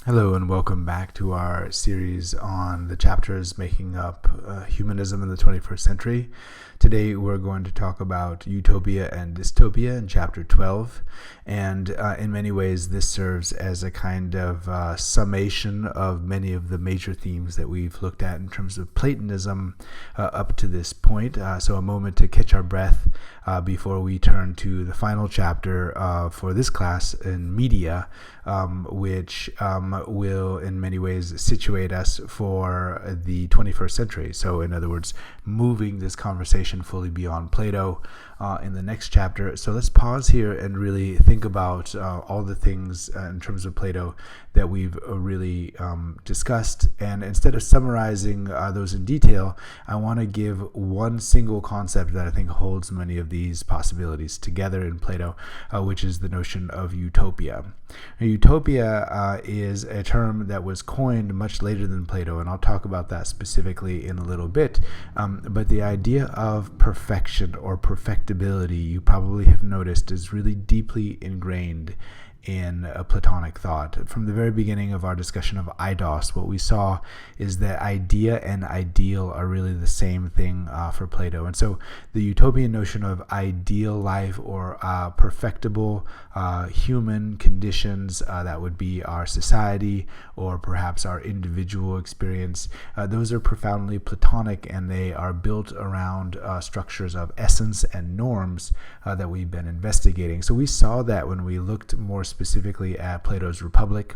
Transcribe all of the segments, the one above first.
Hello and welcome back to our series on the chapters making up humanism in the 21st century. Today we're going to talk about utopia and dystopia in chapter 12, and in many ways this serves as a kind of summation of many of the major themes that we've looked at in terms of Platonism up to this point. So a moment to catch our breath before we turn to the final chapter for this class in media, which will in many ways situate us for the 21st century. So in other words, moving this conversation fully beyond Plato in the next chapter. So let's pause here and really think about all the things in terms of Plato that we've really discussed. And instead of summarizing those in detail, I want to give one single concept that I think holds many of these possibilities together in Plato, which is the notion of utopia. Now, utopia is a term that was coined much later than Plato, and I'll talk about that specifically in a little bit. But the idea of perfection or perfectibility, you probably have noticed, is really deeply ingrained in Platonic thought. From the very beginning of our discussion of eidos, what we saw is that idea and ideal are really the same thing for Plato. And so the utopian notion of ideal life or perfectible human conditions, that would be our society or perhaps our individual experience, those are profoundly Platonic, and they are built around structures of essence and norms that we've been investigating. So we saw that when we looked more specifically at Plato's Republic,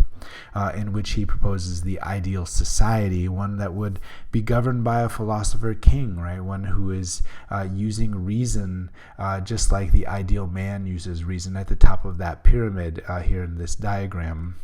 in which he proposes the ideal society, one that would be governed by a philosopher king, right? One who is using reason just like the ideal man uses reason at the top of that pyramid here in this diagram,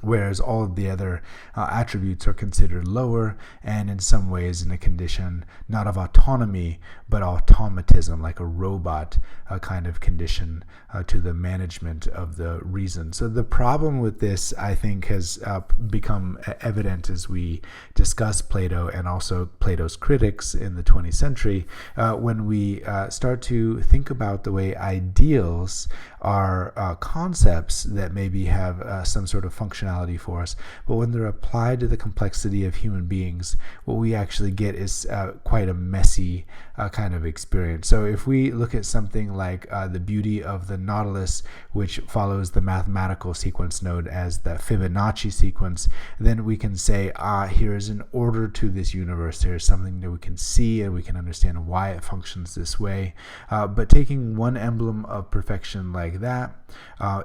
whereas all of the other attributes are considered lower and in some ways in a condition not of autonomy but automatism, like a robot kind of condition to the management of the reason. So the problem with this, I think, has become evident as we discuss Plato and also Plato's critics in the 20th century when we start to think about the way ideals are concepts that maybe have some sort of functionality for us, but when they're applied to the complexity of human beings, what we actually get is quite a messy kind of experience. So if we look at something like the beauty of the Nautilus, which follows the mathematical sequence known as the Fibonacci sequence, then we can say, here is an order to this universe. There's something that we can see and we can understand why it functions this way. But taking one emblem of perfection like that,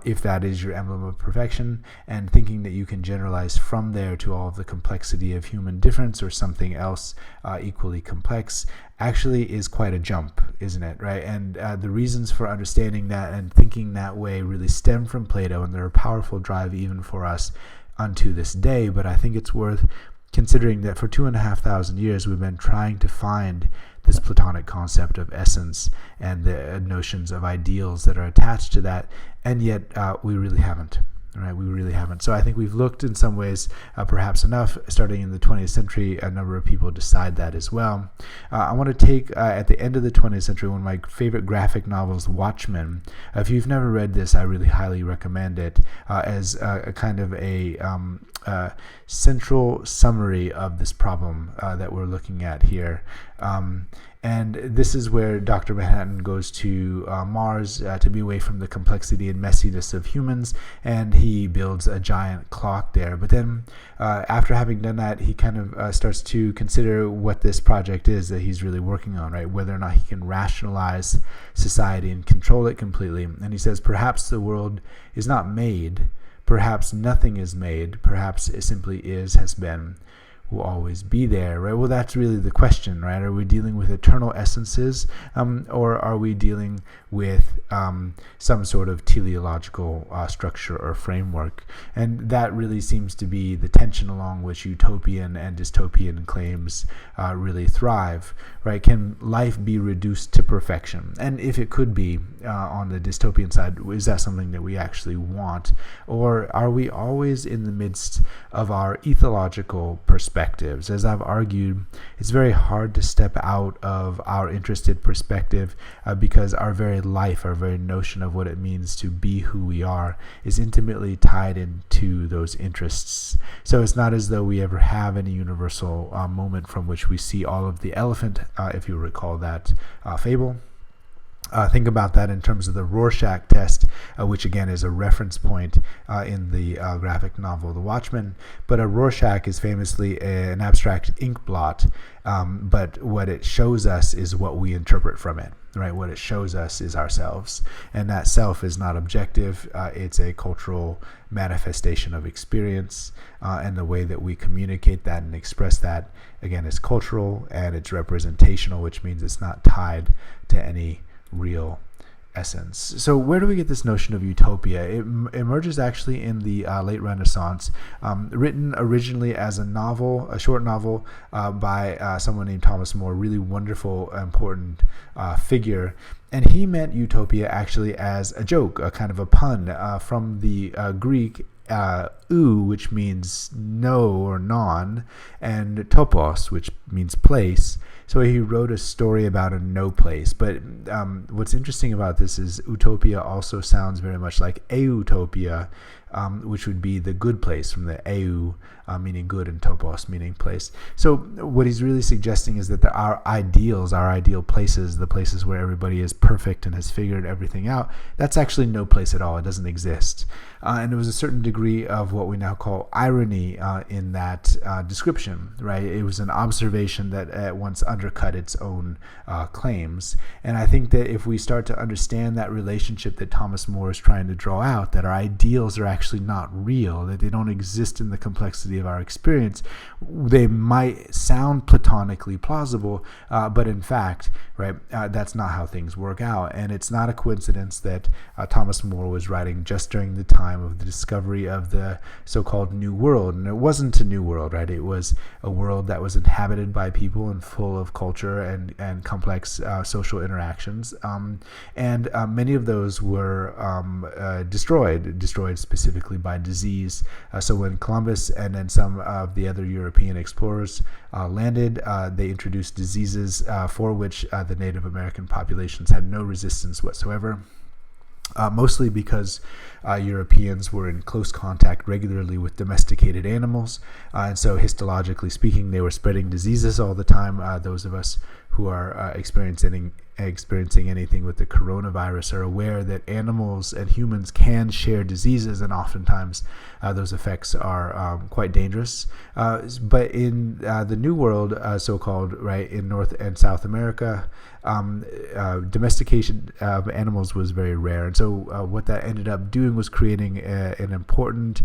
if that is your emblem of perfection, and thinking that you can generalize from there to all of the complexity of human difference or something else equally complex, actually is quite a jump, isn't it, right? And the reasons for understanding that and thinking that way really stem from Plato, and they're a powerful drive even for us unto this day. But I think it's worth considering that for 2,500 years we've been trying to find this Platonic concept of essence and the notions of ideals that are attached to that, and yet we really haven't. Right, we really haven't. So I think we've looked in some ways perhaps enough. Starting in the 20th century, a number of people decide that as well. I want to take, at the end of the 20th century, one of my favorite graphic novels, Watchmen. If you've never read this, I really highly recommend it as a kind of a central summary of this problem that we're looking at here. And this is where Dr. Manhattan goes to Mars to be away from the complexity and messiness of humans, and he builds a giant clock there. But then after having done that, he kind of starts to consider what this project is that he's really working on, right? Whether or not he can rationalize society and control it completely. And he says, perhaps the world is not made, perhaps nothing is made, perhaps it simply is, has been, will always be there, right? Well, that's really the question, right? Are we dealing with eternal essences, or are we dealing with some sort of teleological structure or framework? And that really seems to be the tension along which utopian and dystopian claims really thrive, right? Can life be reduced to perfection? And if it could be on the dystopian side, is that something that we actually want? Or are we always in the midst of our ethological perspectives? As I've argued, it's very hard to step out of our interested perspective because our very life, our very notion of what it means to be who we are, is intimately tied into those interests. So it's not as though we ever have any universal moment from which we see all of the elephant, if you recall that fable. Think about that in terms of the Rorschach test, which again is a reference point in the graphic novel The Watchmen. But a Rorschach is famously an abstract ink blot, but what it shows us is what we interpret from it. Right? What it shows us is ourselves, and that self is not objective. It's a cultural manifestation of experience, and the way that we communicate that and express that, again, is cultural, and it's representational, which means it's not tied to any real essence. So where do we get this notion of utopia? It emerges actually in the late Renaissance, written originally as a novel, a short novel by someone named Thomas More, really wonderful, important figure. And he meant utopia actually as a joke, a kind of a pun from the Greek ou, which means no or non, and topos, which means place. So he wrote a story about a no place. But what's interesting about this is utopia also sounds very much like eutopia, which would be the good place, from the eu, meaning good, and topos, meaning place. So what he's really suggesting is that our ideals, our ideal places, the places where everybody is perfect and has figured everything out, that's actually no place at all. It doesn't exist. And there was a certain degree of what we now call irony in that description, right? It was an observation that at once undercut its own claims. And I think that if we start to understand that relationship that Thomas More is trying to draw out, that our ideals are actually not real, that they don't exist in the complexity of our experience, they might sound platonically plausible, but in fact, right, that's not how things work out. And it's not a coincidence that Thomas More was writing just during the time of the discovery of the so-called New World. And it wasn't a new world, right? It was a world that was inhabited by people and full of culture and complex social interactions. And many of those were destroyed specifically by disease. So when Columbus and then some of the other European explorers landed, they introduced diseases for which the Native American populations had no resistance whatsoever. Mostly because Europeans were in close contact regularly with domesticated animals, and so histologically speaking, they were spreading diseases all the time. Those of us who are experiencing anything with the coronavirus are aware that animals and humans can share diseases, and oftentimes those effects are quite dangerous. But in the New World, so-called, right, in North and South America, domestication of animals was very rare. And so what that ended up doing was creating an important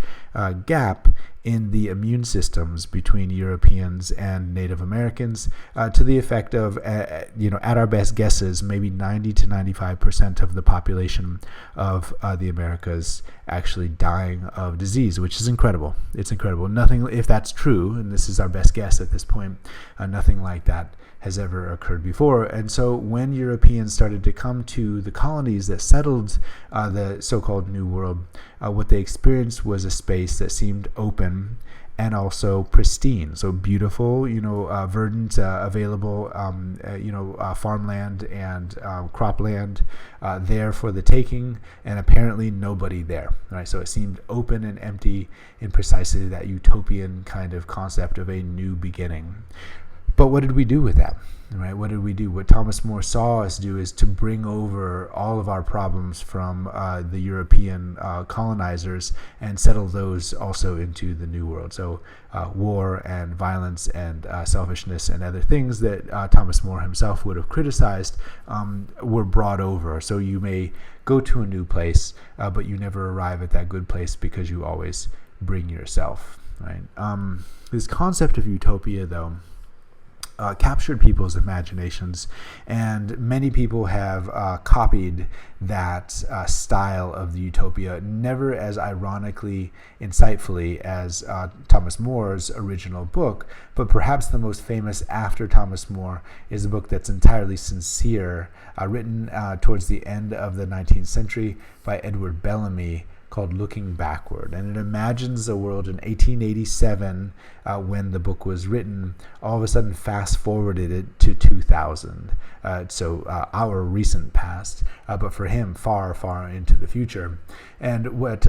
gap in the immune systems between Europeans and Native Americans, to the effect of, at our best guesses, maybe 90 to 95% of the population of the Americas actually dying of disease, which is incredible. It's incredible. Nothing, if that's true, and this is our best guess at this point, nothing like that has ever occurred before. And so when Europeans started to come to the colonies that settled the so-called New World, what they experienced was a space that seemed open and also pristine. So beautiful, verdant, available, farmland and cropland there for the taking, and apparently nobody there, right? So it seemed open and empty in precisely that utopian kind of concept of a new beginning. But what did we do with that? Right? What did we do? What Thomas More saw us do is to bring over all of our problems from the European colonizers and settle those also into the New World. So war and violence and selfishness and other things that Thomas More himself would have criticized were brought over. So you may go to a new place, but you never arrive at that good place because you always bring yourself. Right? This concept of utopia, though, captured people's imaginations, and many people have copied that style of the utopia, never as ironically, insightfully as Thomas More's original book, but perhaps the most famous after Thomas More is a book that's entirely sincere, written towards the end of the 19th century by Edward Bellamy, called Looking Backward. And it imagines a world in 1887 when the book was written, all of a sudden fast forwarded it to 2000. So our recent past, but for him, far, far into the future. And what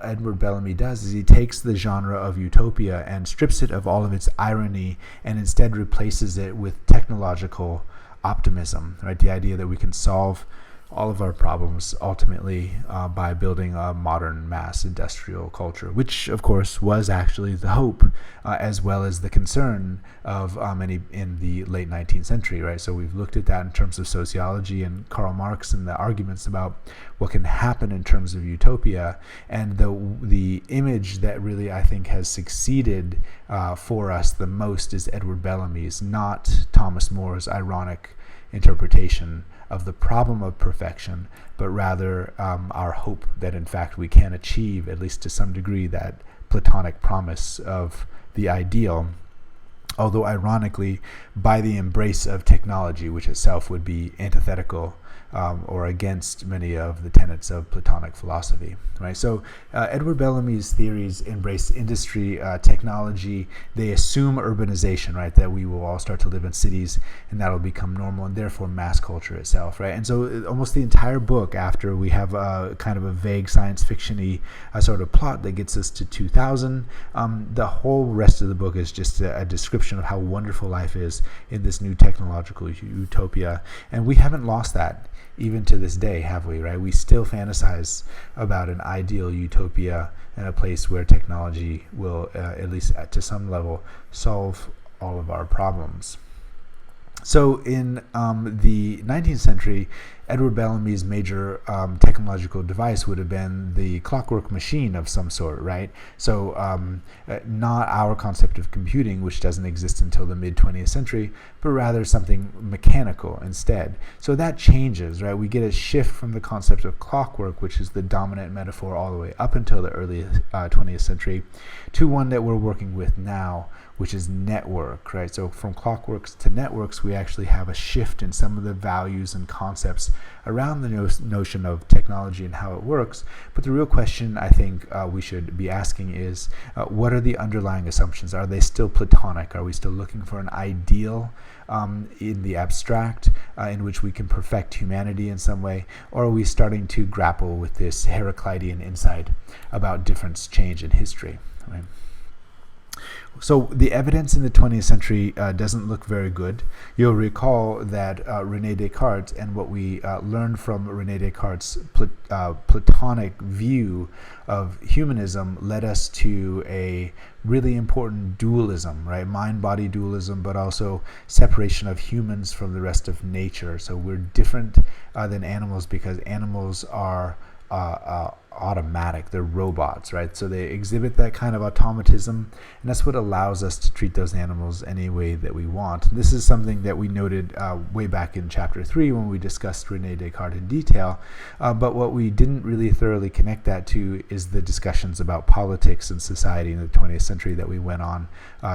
Edward Bellamy does is he takes the genre of utopia and strips it of all of its irony and instead replaces it with technological optimism, right? The idea that we can solve all of our problems ultimately by building a modern mass industrial culture, which of course was actually the hope as well as the concern of many in the late 19th century, right? So we've looked at that in terms of sociology and Karl Marx and the arguments about what can happen in terms of utopia, and the image that really I think has succeeded for us the most is Edward Bellamy's, not Thomas More's ironic interpretation of the problem of perfection, but rather our hope that in fact we can achieve, at least to some degree, that Platonic promise of the ideal, although ironically by the embrace of technology, which itself would be antithetical or against many of the tenets of Platonic philosophy, right? So Edward Bellamy's theories embrace industry, technology. They assume urbanization, right? That we will all start to live in cities and that'll become normal, and therefore mass culture itself, right? And so almost the entire book, after we have kind of a vague science fiction-y sort of plot that gets us to 2000, the whole rest of the book is just a description of how wonderful life is in this new technological utopia. And we haven't lost that even to this day, have we, right? We still fantasize about an ideal utopia and a place where technology will, at least to some level, solve all of our problems. So in the 19th century, Edward Bellamy's major technological device would have been the clockwork machine of some sort, right? So not our concept of computing, which doesn't exist until the mid-20th century, but rather something mechanical instead. So that changes, right? We get a shift from the concept of clockwork, which is the dominant metaphor all the way up until the early 20th century, to one that we're working with now, which is network, right? So from clockworks to networks, we actually have a shift in some of the values and concepts around the notion of technology and how it works. But the real question I think we should be asking is, what are the underlying assumptions? Are they still Platonic? Are we still looking for an ideal in the abstract in which we can perfect humanity in some way? Or are we starting to grapple with this Heraclitean insight about difference, change, and history, right? So the evidence in the 20th century doesn't look very good. You'll recall that René Descartes and what we learned from René Descartes' Platonic view of humanism led us to a really important dualism, right? Mind-body dualism, but also separation of humans from the rest of nature. So we're different than animals because animals are automatic, they're robots, right? So they exhibit that kind of automatism, and that's what allows us to treat those animals any way that we want. This is something that we noted way back in chapter 3 when we discussed René Descartes in detail, but what we didn't really thoroughly connect that to is the discussions about politics and society in the 20th century that we went on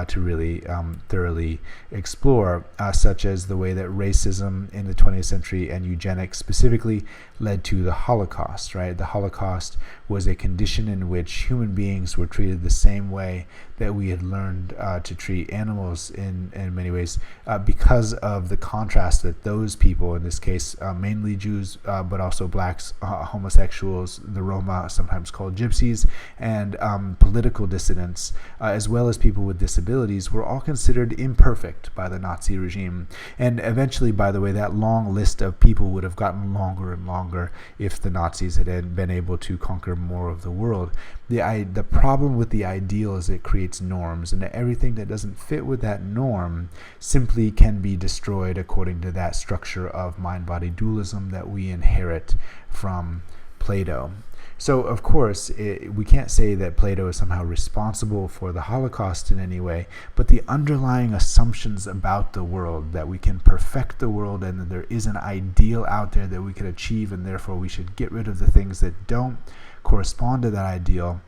to really thoroughly explore, such as the way that racism in the 20th century and eugenics specifically led to the Holocaust, right? The Holocaust was a condition in which human beings were treated the same way that we had learned to treat animals in many ways because of the contrast that those people, in this case mainly Jews, but also blacks, homosexuals, the Roma, sometimes called gypsies, and political dissidents, as well as people with disabilities, were all considered imperfect by the Nazi regime. And eventually, by the way, that long list of people would have gotten longer and longer if the Nazis had been able to conquer more of the world. The problem with the ideal is it creates norms, and everything that doesn't fit with that norm simply can be destroyed according to that structure of mind-body dualism that we inherit from Plato. So, of course, we can't say that Plato is somehow responsible for the Holocaust in any way, but the underlying assumptions about the world, that we can perfect the world and that there is an ideal out there that we can achieve, and therefore we should get rid of the things that don't correspond to that ideal,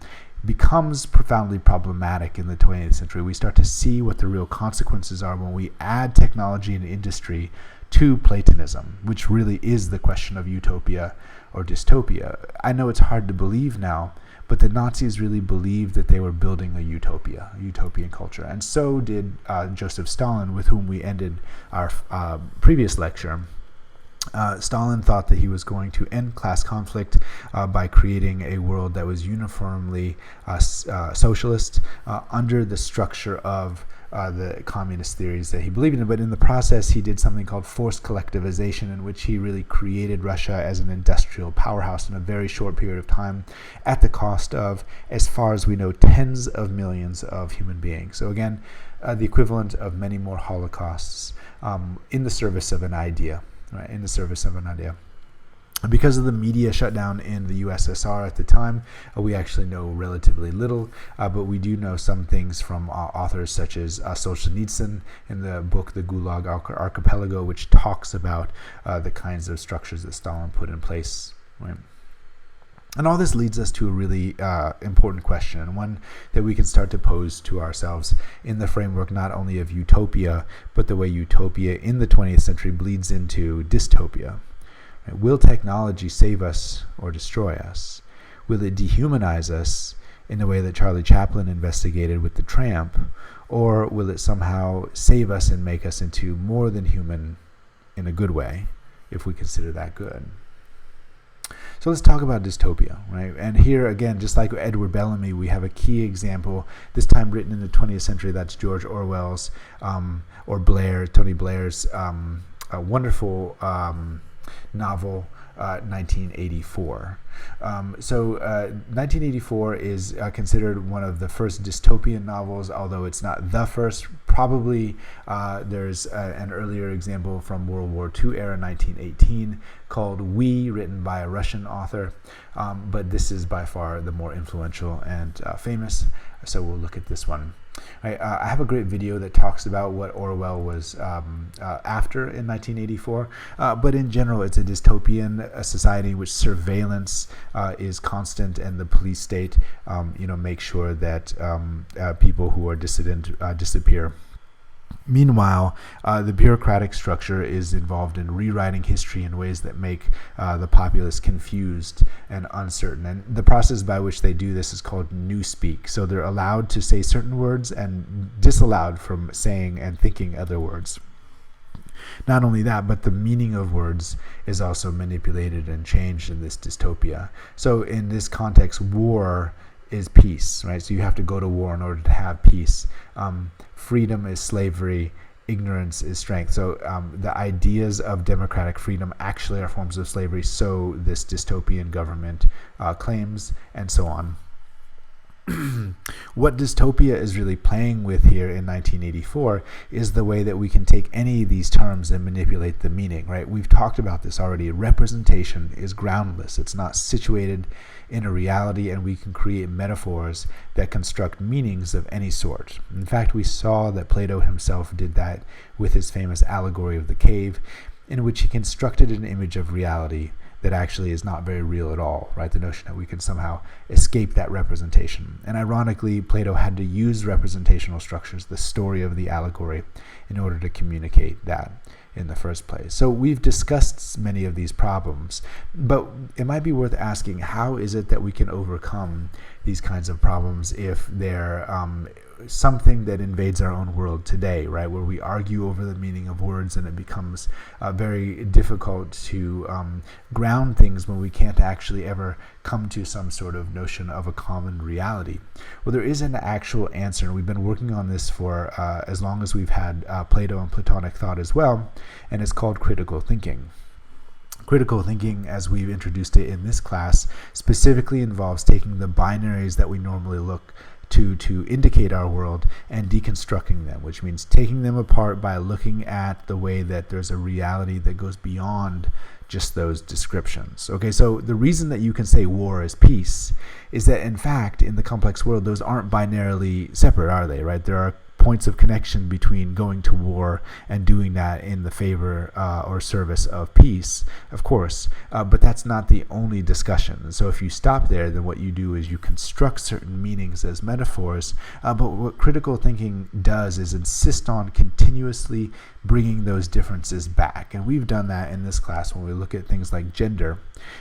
becomes profoundly problematic in the 20th century. We start to see what the real consequences are when we add technology and industry to Platonism, which really is the question of utopia or dystopia. I know it's hard to believe now, but the Nazis really believed that they were building a utopia, a utopian culture. And so did Joseph Stalin, with whom we ended our previous lecture. Stalin thought that he was going to end class conflict by creating a world that was uniformly socialist under the structure of the communist theories that he believed in. But in the process, he did something called forced collectivization, in which he really created Russia as an industrial powerhouse in a very short period of time, at the cost of, as far as we know, tens of millions of human beings. So again, the equivalent of many more Holocausts in the service of an idea. Right, in the service of an idea. Because of the media shutdown in the USSR at the time, we actually know relatively little, but we do know some things from authors such as Solzhenitsyn in the book The Gulag Archipelago, which talks about the kinds of structures that Stalin put in place. Right? And all this leads us to a really important question, and one that we can start to pose to ourselves in the framework not only of utopia, but the way utopia in the 20th century bleeds into dystopia. Right? Will technology save us or destroy us? Will it dehumanize us in the way that Charlie Chaplin investigated with the tramp? Or will it somehow save us and make us into more than human in a good way, if we consider that good? So let's talk about dystopia, right? And here again, just like Edward Bellamy, we have a key example, this time written in the 20th century. That's George Orwell's, Tony Blair's wonderful novel, 1984. 1984 is considered one of the first dystopian novels, although it's not the first. Probably there's an earlier example from World War II era, 1918, called We, written by a Russian author, but this is by far the more influential and famous, so we'll look at this one. Right, I have a great video that talks about what Orwell was after in 1984, but in general it's a dystopian society in which surveillance is constant, and the police state make sure that people who are dissident disappear. Meanwhile, the bureaucratic structure is involved in rewriting history in ways that make the populace confused and uncertain. And the process by which they do this is called newspeak. So they're allowed to say certain words and disallowed from saying and thinking other words. Not only that, but the meaning of words is also manipulated and changed in this dystopia. So in this context, war is peace, right? So you have to go to war in order to have peace. Freedom is slavery. Ignorance is strength. So the ideas of democratic freedom actually are forms of slavery, so this dystopian government claims, and so on. What dystopia is really playing with here in 1984 is the way that we can take any of these terms and manipulate the meaning, right? We've talked about this already. Representation is groundless. It's not situated in a reality, and we can create metaphors that construct meanings of any sort. In fact, we saw that Plato himself did that with his famous allegory of the cave, in which he constructed an image of reality that actually is not very real at all, right? The notion that we can somehow escape that representation. And ironically, Plato had to use representational structures, the story of the allegory, in order to communicate that in the first place. So we've discussed many of these problems, but it might be worth asking, how is it that we can overcome these kinds of problems if they're something that invades our own world today, right? Where we argue over the meaning of words, and it becomes very difficult to ground things when we can't actually ever come to some sort of notion of a common reality. Well, there is an actual answer, and we've been working on this for as long as we've had Plato and Platonic thought as well, and it's called critical thinking. Critical thinking, as we've introduced it in this class, specifically involves taking the binaries that we normally look to indicate our world and deconstructing them, which means taking them apart by looking at the way that there's a reality that goes beyond just those descriptions. Okay, so the reason that you can say war is peace is that, in fact, in the complex world, those aren't binarily separate, are they, right? There are points of connection between going to war and doing that in the favor or service of peace, of course, but that's not the only discussion. So if you stop there, then what you do is you construct certain meanings as metaphors, but what critical thinking does is insist on continuously bringing those differences back. And we've done that in this class when we look at things like gender,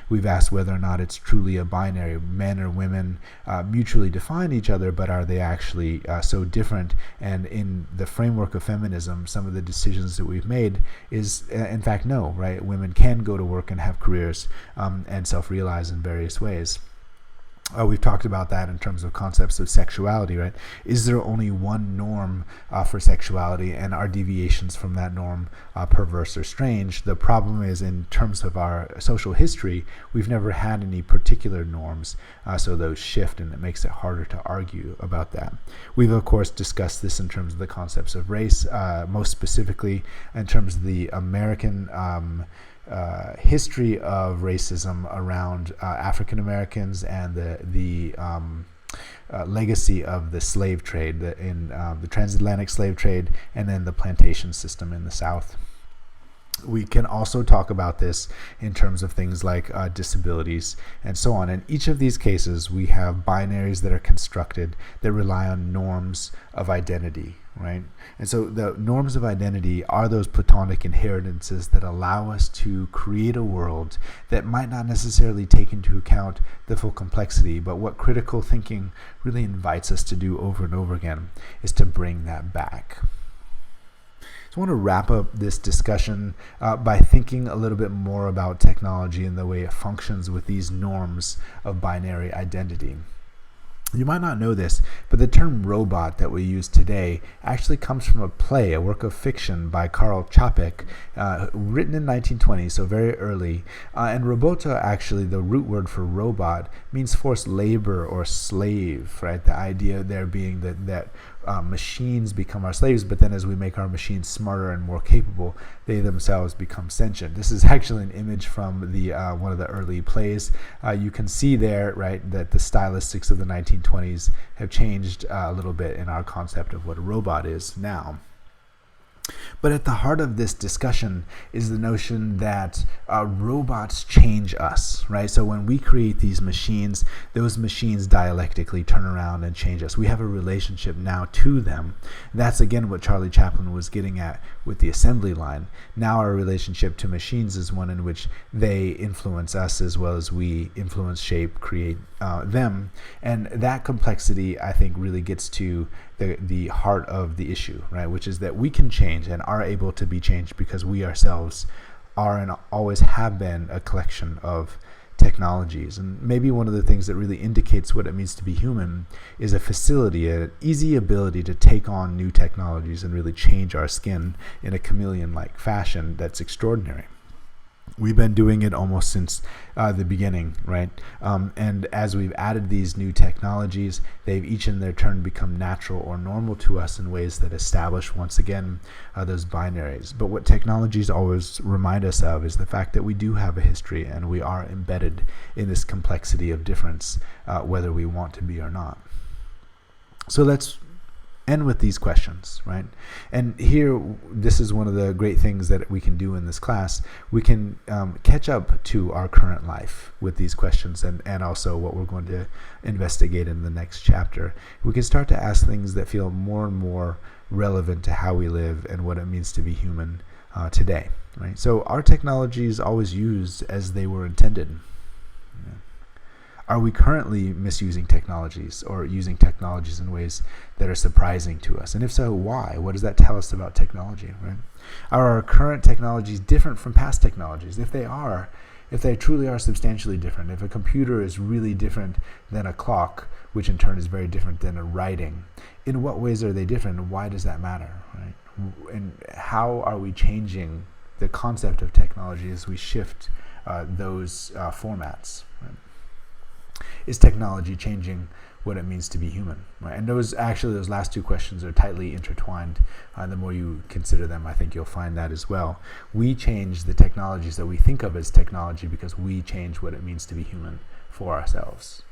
we've asked whether or not it's truly a binary. Men or women mutually define each other, but are they actually so different? And in the framework of feminism, some of the decisions that we've made is, in fact, no, right? Women can go to work and have careers and self-realize in various ways. We've talked about that in terms of concepts of sexuality, right? Is there only one norm for sexuality, and are deviations from that norm perverse or strange? The problem is, in terms of our social history, we've never had any particular norms, so those shift, and it makes it harder to argue about that. We've, of course, discussed this in terms of the concepts of race, most specifically in terms of the American history of racism around African Americans and the legacy of the slave trade in the transatlantic slave trade, and then the plantation system in the South. We can also talk about this in terms of things like disabilities and so on. In each of these cases, we have binaries that are constructed that rely on norms of identity, right? And so the norms of identity are those Platonic inheritances that allow us to create a world that might not necessarily take into account the full complexity, but what critical thinking really invites us to do over and over again is to bring that back. So I want to wrap up this discussion by thinking a little bit more about technology and the way it functions with these norms of binary identity. You might not know this, but the term robot that we use today actually comes from a play, a work of fiction by Karl Čapek, written in 1920, so very early. And robota, actually, the root word for robot, means forced labor or slave, right? The idea there being that machines become our slaves, but then as we make our machines smarter and more capable, they themselves become sentient. This is actually an image from the one of the early plays. You can see there, right, that the stylistics of the 1920s have changed a little bit in our concept of what a robot is now. But at the heart of this discussion is the notion that robots change us, right? So when we create these machines, those machines dialectically turn around and change us. We have a relationship now to them. That's again what Charlie Chaplin was getting at with the assembly line. Now our relationship to machines is one in which they influence us as well as we influence, shape, create them. And that complexity, I think, really gets to the heart of the issue, right? Which is that we can change and are able to be changed because we ourselves are and always have been a collection of technologies. And maybe one of the things that really indicates what it means to be human is a facility, an easy ability to take on new technologies and really change our skin in a chameleon-like fashion that's extraordinary. We've been doing it almost since the beginning, right? And as we've added these new technologies, they've each in their turn become natural or normal to us in ways that establish, once again, those binaries. But what technologies always remind us of is the fact that we do have a history and we are embedded in this complexity of difference, whether we want to be or not. So let's end with these questions, right? And here, this is one of the great things that we can do in this class. We can catch up to our current life with these questions and also what we're going to investigate in the next chapter. We can start to ask things that feel more and more relevant to how we live and what it means to be human today, right? So are technologies always used as they were intended? Are we currently misusing technologies or using technologies in ways that are surprising to us? And if so, why? What does that tell us about technology, right? Are our current technologies different from past technologies? If they truly are substantially different, if a computer is really different than a clock, which in turn is very different than a writing, in what ways are they different and why does that matter, right? And how are we changing the concept of technology as we shift those formats, right? Is technology changing what it means to be human, right? And those last two questions are tightly intertwined. The more you consider them, I think you'll find that as well. We change the technologies that we think of as technology because we change what it means to be human for ourselves.